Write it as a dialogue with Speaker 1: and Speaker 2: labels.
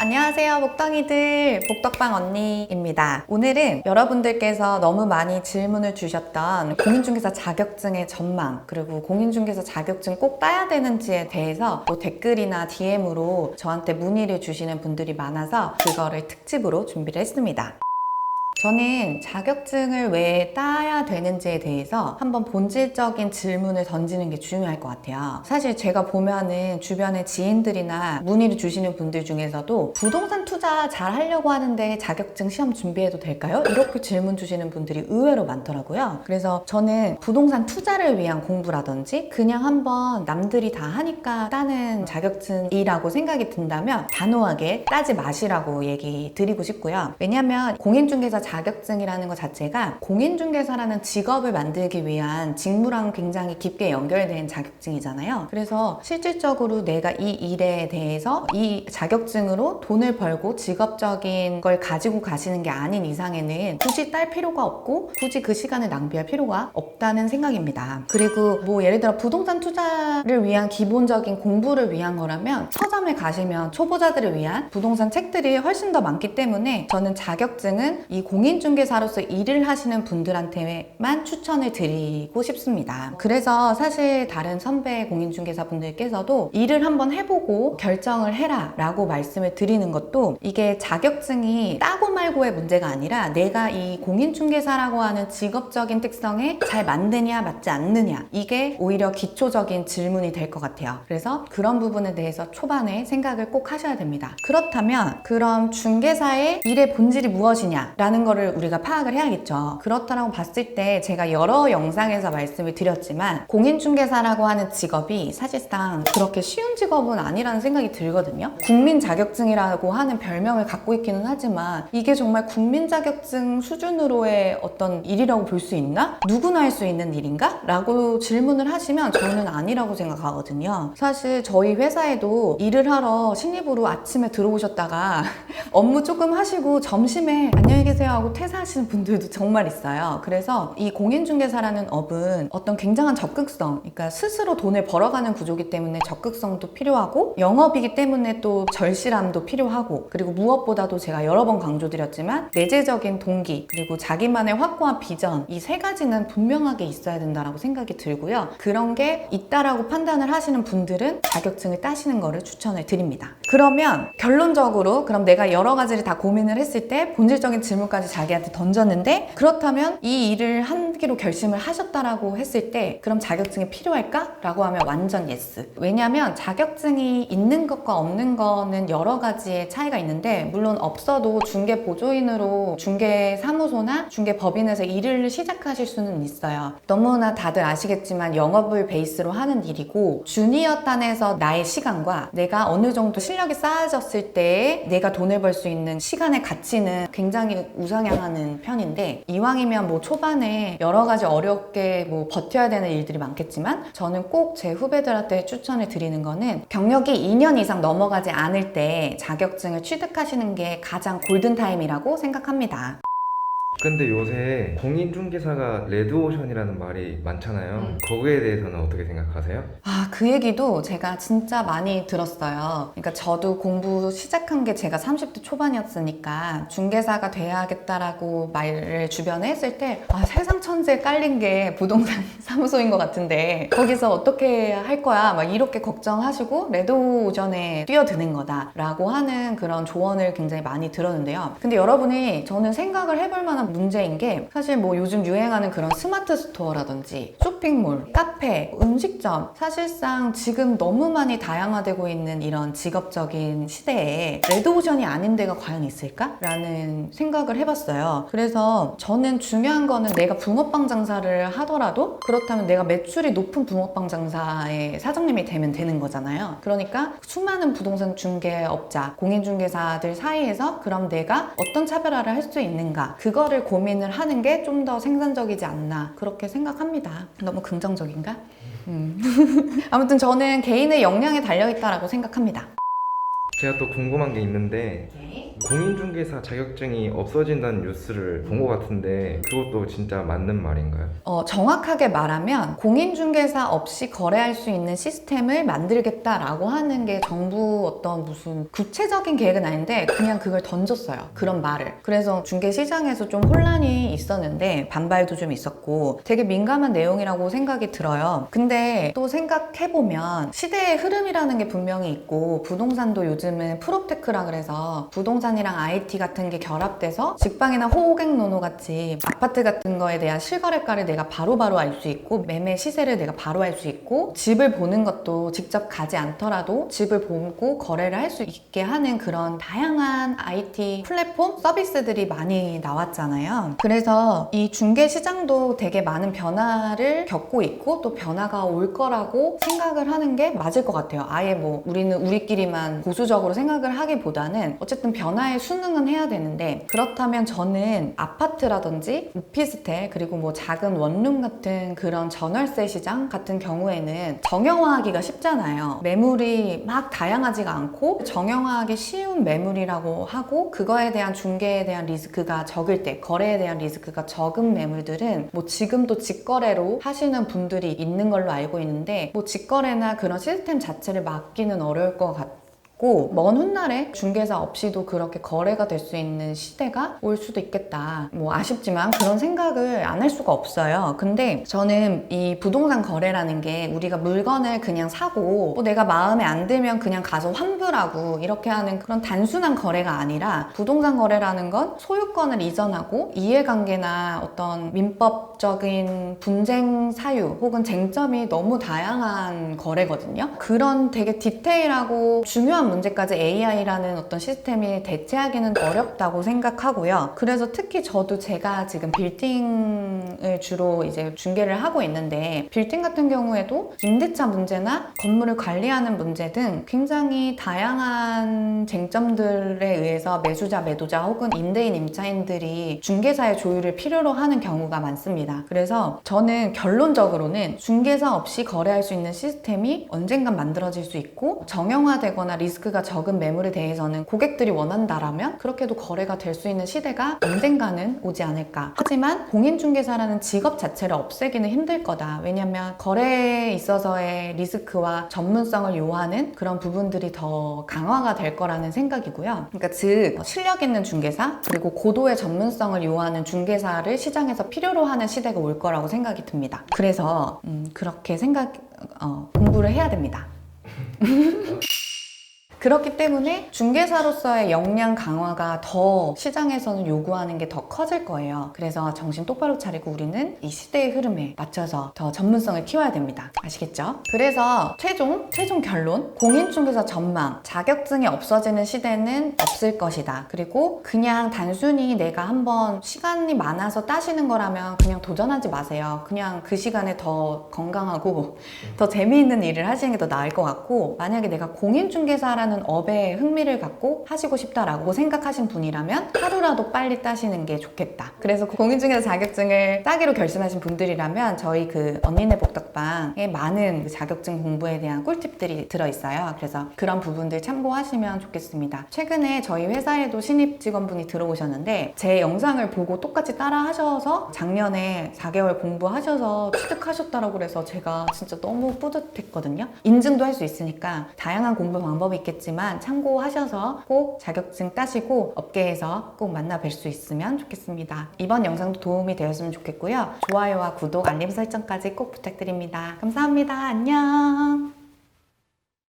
Speaker 1: 안녕하세요, 복덩이들. 복덕방 언니입니다. 오늘은 여러분들께서 너무 많이 질문을 주셨던 공인중개사 자격증의 전망, 그리고 공인중개사 자격증 꼭 따야 되는지에 대해서 뭐 댓글이나 DM으로 저한테 문의를 주시는 분들이 많아서 그거를 특집으로 준비를 했습니다. 저는 자격증을 왜 따야 되는지에 대해서 한번 본질적인 질문을 던지는 게 중요할 것 같아요. 사실 제가 보면은 주변에 지인들이나 문의를 주시는 분들 중에서도 부동산 투자 잘 하려고 하는데 자격증 시험 준비해도 될까요? 이렇게 질문 주시는 분들이 의외로 많더라고요. 그래서 저는 부동산 투자를 위한 공부라든지 그냥 한번 남들이 다 하니까 따는 자격증이라고 생각이 든다면 단호하게 따지 마시라고 얘기 드리고 싶고요. 왜냐하면 공인중개사 자격증이라는 것 자체가 공인중개사라는 직업을 만들기 위한 직무랑 굉장히 깊게 연결된 자격증이잖아요. 그래서 실질적으로 내가 이 일에 대해서 이 자격증으로 돈을 벌고 직업적인 걸 가지고 가시는 게 아닌 이상에는 굳이 딸 필요가 없고 굳이 그 시간을 낭비할 필요가 없다는 생각입니다. 그리고 뭐 예를 들어 부동산 투자를 위한 기본적인 공부를 위한 거라면 서점에 가시면 초보자들을 위한 부동산 책들이 훨씬 더 많기 때문에 저는 자격증은 이 공인중개사로서 일을 하시는 분들한테만 추천을 드리고 싶습니다. 그래서 사실 다른 선배 공인중개사 분들께서도 일을 한번 해보고 결정을 해라 라고 말씀을 드리는 것도 이게 자격증이 따고 말고의 문제가 아니라 내가 이 공인중개사라고 하는 직업적인 특성에 잘 맞느냐 맞지 않느냐, 이게 오히려 기초적인 질문이 될 것 같아요. 그래서 그런 부분에 대해서 초반에 생각을 꼭 하셔야 됩니다. 그렇다면 그럼 중개사의 일의 본질이 무엇이냐 라는 거를 우리가 파악을 해야겠죠. 그렇다고 봤을 때 제가 여러 영상에서 말씀을 드렸지만 공인중개사라고 하는 직업이 사실상 그렇게 쉬운 직업은 아니라는 생각이 들거든요. 국민 자격증이라고 하는 별명을 갖고 있기는 하지만 이게 정말 국민 자격증 수준으로의 어떤 일이라고 볼 수 있나? 누구나 할 수 있는 일인가? 라고 질문을 하시면 저는 아니라고 생각하거든요. 사실 저희 회사에도 일을 하러 신입으로 아침에 들어오셨다가 업무 조금 하시고 점심에 안녕히 계세요 하고 퇴사하시는 분들도 정말 있어요. 그래서 이 공인중개사라는 업은 어떤 굉장한 적극성, 그러니까 스스로 돈을 벌어가는 구조이기 때문에 적극성도 필요하고 영업이기 때문에 또 절실함도 필요하고, 그리고 무엇보다도 제가 여러 번 강조드렸지만 내재적인 동기 그리고 자기만의 확고한 비전, 이 세 가지는 분명하게 있어야 된다고 생각이 들고요. 그런 게 있다라고 판단을 하시는 분들은 자격증을 따시는 거를 추천을 드립니다. 그러면 결론적으로 그럼 내가 여러 가지를 다 고민을 했을 때 본질적인 질문까지 자기한테 던졌는데, 그렇다면 이 일을 하기로 결심을 하셨다라고 했을 때 그럼 자격증이 필요할까? 라고 하면 완전 예스. 왜냐하면 자격증이 있는 것과 없는 거는 여러 가지의 차이가 있는데, 물론 없어도 중개보조인으로 중개사무소나 중개법인에서 일을 시작하실 수는 있어요. 너무나 다들 아시겠지만 영업을 베이스로 하는 일이고, 주니어 단에서 나의 시간과 내가 어느 정도 실력이 쌓아졌을 때 내가 돈을 벌 수 있는 시간의 가치는 굉장히 우상향하는 편인데, 이왕이면 뭐 초반에 여러 가지 어렵게 뭐 버텨야 되는 일들이 많겠지만 저는 꼭 제 후배들한테 추천을 드리는 거는 경력이 2년 이상 넘어가지 않을 때 자격증을 취득하시는 게 가장 골든타임이라고 생각합니다.
Speaker 2: 근데 요새 공인중개사가 레드오션이라는 말이 많잖아요. 거기에 대해서는 어떻게 생각하세요?
Speaker 1: 그 얘기도 제가 진짜 많이 들었어요. 그러니까 저도 공부 시작한 게 제가 30대 초반이었으니까 중개사가 돼야겠다라고 말을 주변에 했을 때 세상 천지에 깔린 게 부동산 사무소인 것 같은데 거기서 어떻게 할 거야? 막 이렇게 걱정하시고 레드오션에 뛰어드는 거다라고 하는 그런 조언을 굉장히 많이 들었는데요. 근데 여러분이 저는 생각을 해볼 만한 문제인 게, 사실 뭐 요즘 유행하는 그런 스마트 스토어라든지 쇼핑몰, 카페, 음식점, 사실상 지금 너무 많이 다양화되고 있는 이런 직업적인 시대에 레드오션이 아닌 데가 과연 있을까? 라는 생각을 해봤어요. 그래서 저는 중요한 거는 내가 붕어빵 장사를 하더라도 그렇다면 내가 매출이 높은 붕어빵 장사의 사장님이 되면 되는 거잖아요. 그러니까 수많은 부동산 중개업자, 공인중개사들 사이에서 그럼 내가 어떤 차별화를 할 수 있는가, 그거를 고민을 하는 게 좀 더 생산적이지 않나, 그렇게 생각합니다. 너무 긍정적인가? 아무튼 저는 개인의 역량에 달려있다라고 생각합니다.
Speaker 2: 제가 또 궁금한 게 있는데
Speaker 1: 네.
Speaker 2: 공인중개사 자격증이 없어진다는 뉴스를 본 것 같은데 그것도 진짜 맞는 말인가요?
Speaker 1: 정확하게 말하면 공인중개사 없이 거래할 수 있는 시스템을 만들겠다라고 하는 게 정부 어떤 무슨 구체적인 계획은 아닌데 그냥 그걸 던졌어요. 그런 말을. 그래서 중개시장에서 좀 혼란이 있었는데 반발도 좀 있었고 되게 민감한 내용이라고 생각이 들어요. 근데 또 생각해보면 시대의 흐름이라는 게 분명히 있고 부동산도 요즘은 프롭테크라 그래서 부동산이랑 IT 같은 게 결합돼서 직방이나 호갱노노 같이 아파트 같은 거에 대한 실거래가를 내가 바로바로 알 수 있고 매매 시세를 내가 바로 알 수 있고 집을 보는 것도 직접 가지 않더라도 집을 보고 거래를 할 수 있게 하는 그런 다양한 IT 플랫폼 서비스들이 많이 나왔잖아요. 그래서 이 중개 시장도 되게 많은 변화를 겪고 있고 또 변화가 올 거라고 생각을 하는 게 맞을 것 같아요. 아예 뭐 우리는 우리끼리만 보수적으로 생각을 하기보다는 어쨌든 변화에 순응은 해야 되는데 그렇다면 저는 아파트라든지 오피스텔 그리고 뭐 작은 원룸 같은 그런 전월세 시장 같은 경우에는 정형화하기가 쉽잖아요. 매물이 막 다양하지가 않고 정형화하기 쉬운 매물이라고 하고 그거에 대한 중개에 대한 리스크가 적을 때 거래에 대한 리스크가 적은 매물들은 뭐 지금도 직거래로 하시는 분들이 있는 걸로 알고 있는데 뭐 직거래나 그런 시스템 자체를 막기는 어려울 것 같아요. 먼 훗날에 중개사 없이도 그렇게 거래가 될 수 있는 시대가 올 수도 있겠다. 뭐 아쉽지만 그런 생각을 안 할 수가 없어요. 근데 저는 이 부동산 거래라는 게 우리가 물건을 그냥 사고 내가 마음에 안 들면 그냥 가서 환불하고 이렇게 하는 그런 단순한 거래가 아니라 부동산 거래라는 건 소유권을 이전하고 이해관계나 어떤 민법적인 분쟁 사유 혹은 쟁점이 너무 다양한 거래거든요. 그런 되게 디테일하고 중요한 문제까지 AI라는 어떤 시스템이 대체하기는 어렵다고 생각하고요. 그래서 특히 저도 제가 지금 빌딩을 주로 이제 중개를 하고 있는데 빌딩 같은 경우에도 임대차 문제나 건물을 관리하는 문제 등 굉장히 다양한 쟁점들에 의해서 매수자, 매도자 혹은 임대인, 임차인들이 중개사의 조율을 필요로 하는 경우가 많습니다. 그래서 저는 결론적으로는 중개사 없이 거래할 수 있는 시스템이 언젠간 만들어질 수 있고 정형화되거나 리스크가 적은 매물에 대해서는 고객들이 원한다라면 그렇게도 거래가 될 수 있는 시대가 언젠가는 오지 않을까. 하지만 공인중개사라는 직업 자체를 없애기는 힘들 거다. 왜냐면 거래에 있어서의 리스크와 전문성을 요하는 그런 부분들이 더 강화가 될 거라는 생각이고요. 그러니까 즉 실력 있는 중개사 그리고 고도의 전문성을 요하는 중개사를 시장에서 필요로 하는 시대가 올 거라고 생각이 듭니다. 그래서 그렇게 공부를 해야 됩니다. 그렇기 때문에 중개사로서의 역량 강화가 더 시장에서는 요구하는 게 더 커질 거예요. 그래서 정신 똑바로 차리고 우리는 이 시대의 흐름에 맞춰서 더 전문성을 키워야 됩니다. 아시겠죠? 그래서 최종 결론 공인중개사 전망 자격증이 없어지는 시대는 없을 것이다. 그리고 그냥 단순히 내가 한번 시간이 많아서 따시는 거라면 그냥 도전하지 마세요. 그냥 그 시간에 더 건강하고 더 재미있는 일을 하시는 게 더 나을 것 같고 만약에 내가 공인중개사라는 업에 흥미를 갖고 하시고 싶다라고 생각하신 분이라면 하루라도 빨리 따시는 게 좋겠다. 그래서 공인중개사 자격증을 따기로 결심하신 분들이라면 저희 그 언니네 복덕방에 많은 자격증 공부에 대한 꿀팁들이 들어있어요. 그래서 그런 부분들 참고하시면 좋겠습니다. 최근에 저희 회사에도 신입 직원분이 들어오셨는데 제 영상을 보고 똑같이 따라 하셔서 작년에 4개월 공부하셔서 취득하셨다고 그래서 제가 진짜 너무 뿌듯했거든요. 인증도 할 수 있으니까 다양한 공부 방법이 있겠지만 참고하셔서 꼭 자격증 따시고 업계에서 꼭 만나 뵐 수 있으면 좋겠습니다. 이번 영상도 도움이 되었으면 좋겠고요. 좋아요와 구독, 알림 설정까지 꼭 부탁드립니다. 감사합니다. 안녕.